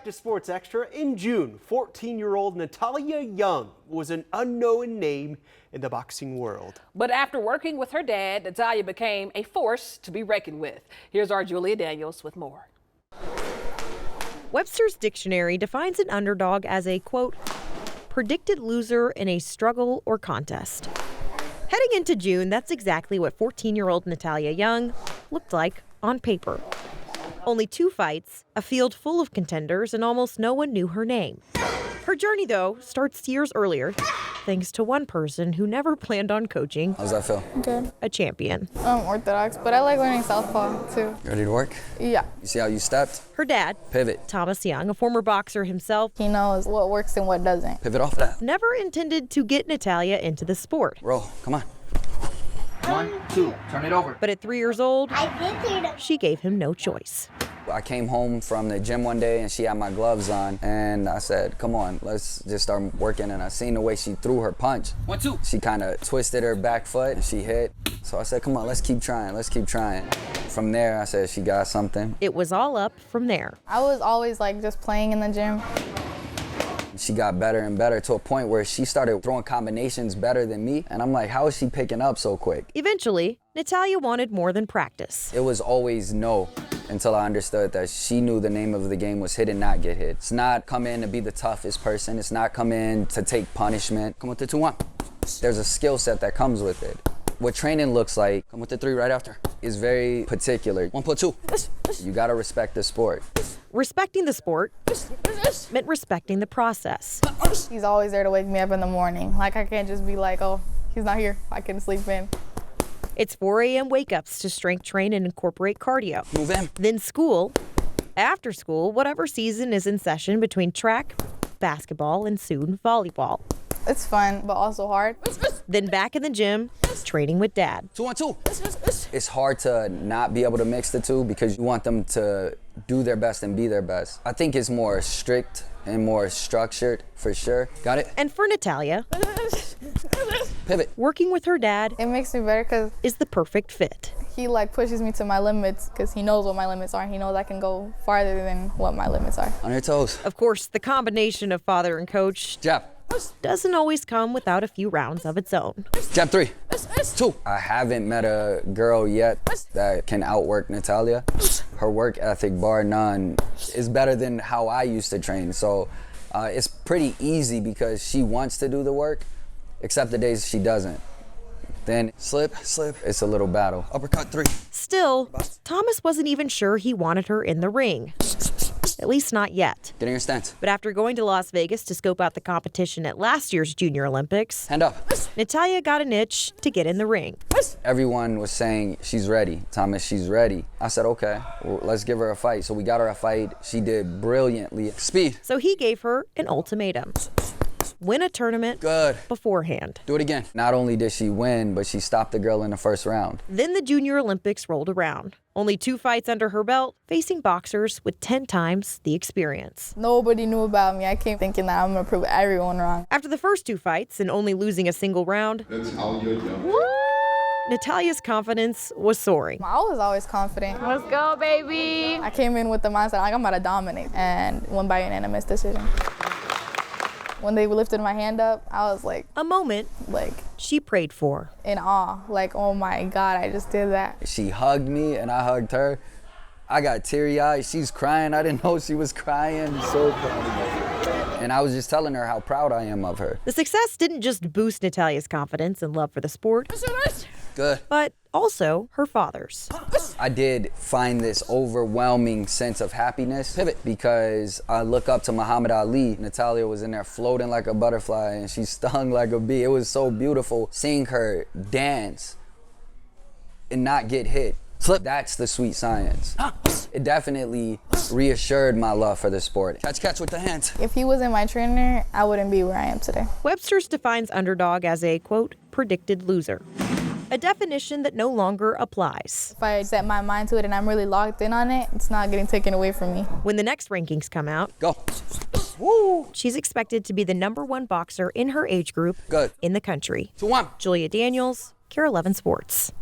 back to Sports Extra. In June, 14-year-old Natalia Young was an unknown name in the boxing world. But after working with her dad, Natalia became a force to be reckoned with. Here's our Julia Daniels with more. Webster's dictionary defines an underdog as a, quote, predicted loser in a struggle or contest. Heading into June, that's exactly what 14-year-old Natalia Young looked like on paper. Only 2 fights, a field full of contenders, and almost no one knew her name. Her journey, though, starts years earlier, thanks to one person who never planned on coaching. How's that feel? Good. A champion. I'm Orthodox, but I like learning southpaw, too. You ready to work? Yeah. You see how you stepped? Her dad, Pivot. Thomas Young, a former boxer himself, He knows what works and what doesn't. Pivot off that. never intended to get Natalia into the sport. Roll. Come on. 1, 2. Turn it over. But at 3 years old, she gave him no choice. I came home from the gym one day and she had my gloves on and I said, come on, let's just start working. And I seen the way she threw her punch. 1, 2. She kind of twisted her back foot and she hit. So I said, come on, let's keep trying. Let's keep trying. From there, I said, she got something. It was all up from there. I was always like just playing in the gym. She got better and better to a point where she started throwing combinations better than me. And I'm like, how is she picking up so quick? Eventually, Natalia wanted more than practice. It was always no until I understood that she knew the name of the game was hit and not get hit. It's not come in to be the toughest person. It's not come in to take punishment. Come with the 2-1. There's a skill set that comes with it. What training looks like, come with the 3 right after, is very particular. 1 + 2. You gotta respect the sport. Respecting the sport meant respecting the process. He's always there to wake me up in the morning. Like, I can't just be like, oh, he's not here. I can sleep in. It's 4 a.m. wake-ups to strength train and incorporate cardio. Move in. Then school. After school, whatever season is in session between track, basketball, and soon volleyball. It's fun, but also hard. Then back in the gym, training with dad. 2 on 2. It's hard to not be able to mix the two because you want them to do their best and be their best. I think it's more strict and more structured for sure. Got it? And for Natalia, Pivot. working with her dad It makes me better because is the perfect fit. he like pushes me to my limits because he knows what my limits are. He knows I can go farther than what my limits are. On your toes. Of course, the combination of father and coach Jab. doesn't always come without a few rounds of its own. Jab 3. 2. I haven't met a girl yet that can outwork Natalia. Her work ethic, bar none, is better than how I used to train. So it's pretty easy because she wants to do the work, except the days she doesn't. Then slip, slip, it's a little battle. Uppercut 3. Still, Thomas wasn't even sure he wanted her in the ring. At least not yet. Get in your stance. But after going to Las Vegas to scope out the competition at last year's Junior Olympics, Hand up. Natalia got an itch to get in the ring. Everyone was saying, she's ready. Thomas, she's ready. I said, okay, well, let's give her a fight. So we got her a fight. She did brilliantly. Speed. So he gave her an ultimatum. Win a tournament Good. beforehand. Do it again. Not only did she win, but she stopped the girl in the first round. Then the Junior Olympics rolled around. Only 2 fights under her belt, facing boxers with 10 times the experience. Nobody knew about me. I came thinking that I'm going to prove everyone wrong. After the first 2 fights and only losing a single round, Natalia Young. Natalia's confidence was soaring. I was always confident. Let's go, baby. I came in with the mindset like I'm about to dominate and won by unanimous decision. When they lifted my hand up, I was like A moment she prayed for. in awe. Like, oh my God, I just did that. She hugged me and I hugged her. I got teary-eyed. She's crying. I didn't know she was crying. So proud of her. And I was just telling her how proud I am of her. The success didn't just boost Natalia's confidence and love for the sport, Good. but also her father's. I did find this overwhelming sense of happiness. Pivot. Because I look up to Muhammad Ali. Natalia was in there floating like a butterfly and she stung like a bee. It was so beautiful seeing her dance and not get hit. Flip. That's the sweet science. It definitely reassured my love for the sport. Catch with the hand. If he wasn't my trainer, I wouldn't be where I am today. Webster's defines underdog as a, quote, predicted loser. A definition that no longer applies. If I set my mind to it and I'm really locked in on it, it's not getting taken away from me. When the next rankings come out, Go. she's expected to be the #1 boxer in her age group Good. in the country. 2-1. Julia Daniels, KARE 11 Sports.